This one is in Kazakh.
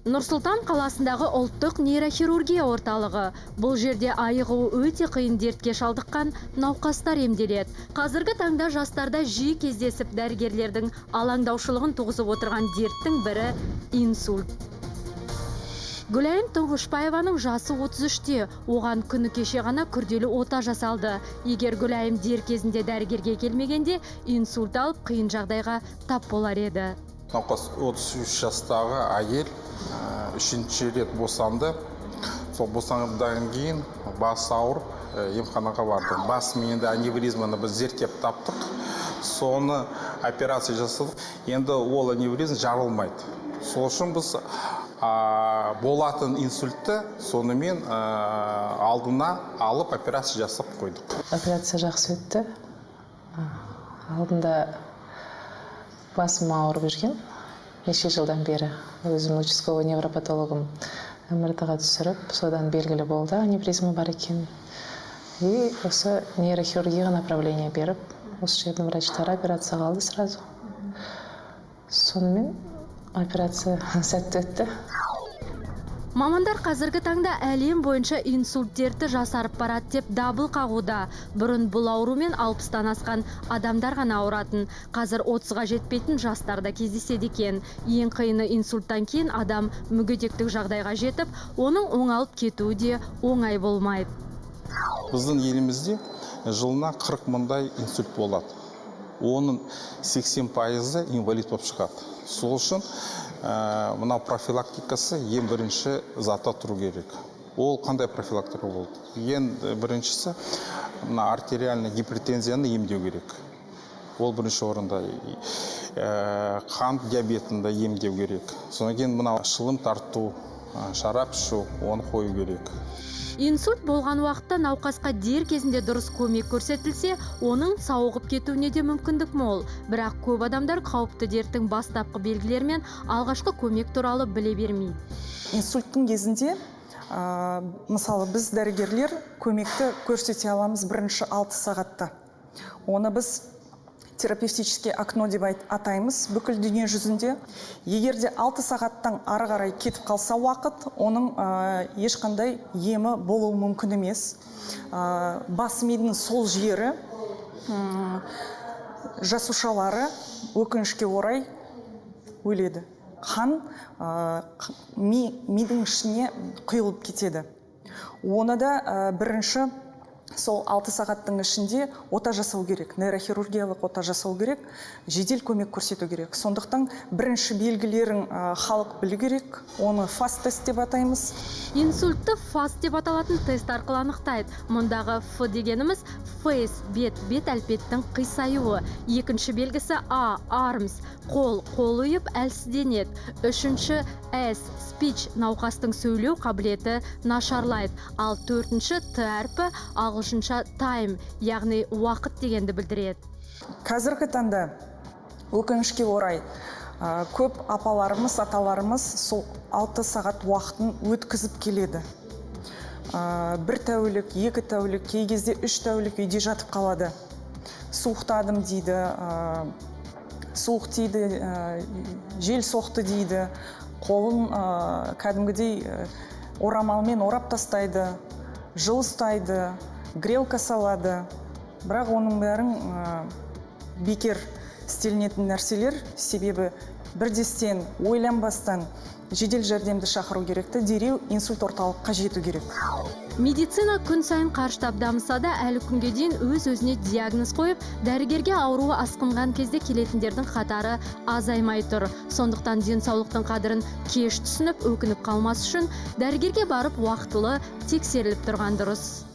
Нұрсұлтан қаласындағы ұлттық нейрохирургия орталығы. Бұл жерде айығуы өте қиын дертке шалдыққан науқастар емделеді. Қазіргі таңда жастарда жиі кездесіп дәрігерлердің алаңдаушылығын туғызып отырған дерттің бірі инсульт. Гүлайым Тұңғышбаеваның жасы 33-те, оған күні кеше ғана күрделі ота жасалды. Егер Гүлайым дер кезінде дәрігерге келмегенде, инсульт алып қиын жағдайға тап болар еді. Науқас 33 жастағы әйел 3-ші рет босанды. Сол босанғаннан кейін басы ауырып емханаға барды. Бас миында аневризманы біз зерттеп таптық. Соны операция жасадық. Енді ол аневризм жарылмайды. Сол үшін біз болатын инсультті сонымен алдына алып операция жасап қойдық. Операция жақсы өтті. Алдында басым ауырып жүрген. Неше жылдан бері өзім участковый невропатологым МРТ-ға түсіріп, содан белгілі болды, аневризма бар екен. И осы нейрохирургияға направление беріп, осы жердің врачтары операция қалды сразу. Сонымен операция сәтті өтті. Мамандар қазіргі таңда әлем бойынша инсульт дерті жасарып барады деп дабыл қағуда. Бұрын бұл аурумен 60-тан асқан адамдар ғана ауыратын. Қазір 30-ға жетпейтін жастарда кездеседі екен. Ең қиыны инсульттан кейін адам мүгедектік жағдайға жетіп, оның оңалып кетуі де оңай болмайды. Біздің елімізде жылына 40 мыңдай инсульт болады. Оның 80% инвалид болып шығады. Сол үшін мына профилактикасы ең бірінші зата тұру керек. Ол қандай профилактика болды? Ең біріншісі мына артериальный гипертензияны емдеу керек. Ол бірінші орында. Қант диабетында емдеу керек. Содан кейін мына шылым тарту, шарап ішу, оны қою керек. Инсульт болған уақытта науқасқа дер кезінде дұрыс көмек көрсетілсе, оның сауығып кетуіне де мүмкіндік мол. Бірақ көп адамдар қауіпті дерттің бастапқы белгілері мен алғашқы көмек туралы біле бермейді. Инсульттың кезінде, мысалы біз дәрігерлер көмекті көрсете аламыз бірінші 6 сағатта. Оны біз терапевтический окно деп атаймыз бүкіл дүние жүзінде. Егерде 6 сағаттан ары қарай кетіп қалса уақыт, оның ешқандай емі болуы мүмкін емес. Бас мидың сол жері жасушалары өкінішке орай өледі. Қан мидың ішіне құйылып кетеді. Оны да бірінші сол 6 сағаттың ішінде ота жасау керек, нейрохирургиялық ота жасау керек, жедел көмек көрсету керек. Сондықтан бірінші белгілерін халық білу керек, оны фаст тест деп атаймыз. Инсультты фаст деп аталатын тест арқылы анықтайды. Мұндағы Ф дегеніміз фейс, бет әлпеттің қисаюы. Екінші белгісі А, армс, қол ұйып әлсізденеді. Үшінші С, спич, науқастың сөйлеу қабілеті нашарлайды. Ал төртінші Т әрпі, ағылшынша тайм, яғни уақыт дегенді білдіреді. Қазіргі таңда өкінішке орай көп апаларымыз, аталарымыз сол 6 сағат уақытын өткізіп келеді. 1 тәулік, 2 тәулік, кей кезде 3 тәулік үйде жатып қалады. Суықтадым дейді, суық тиді, жел соқты дейді, қолын кәдімгідей орамалмен орап тастайды, жылыстайды, грелка салады. Бірақ оның бәрін бекер істелінетін нәрселер, себебі бірдестен ойланбастан жедел жәрдемді шақыру керекті, дереу инсульт орталыққа жету керек. Медицина күн сайын қарыштап дамыса да, әлі күнге дейін өз-өзіне диагноз қойып, дәрігерге ауруы асқынған кезде келетіндердің қатары азаймай тұр. Сондықтан денсаулықтың қадірін кеш түсініп, өкініп қалмас үшін дәрігерге барып уақытылы тексеріліп тұрған дұрыс.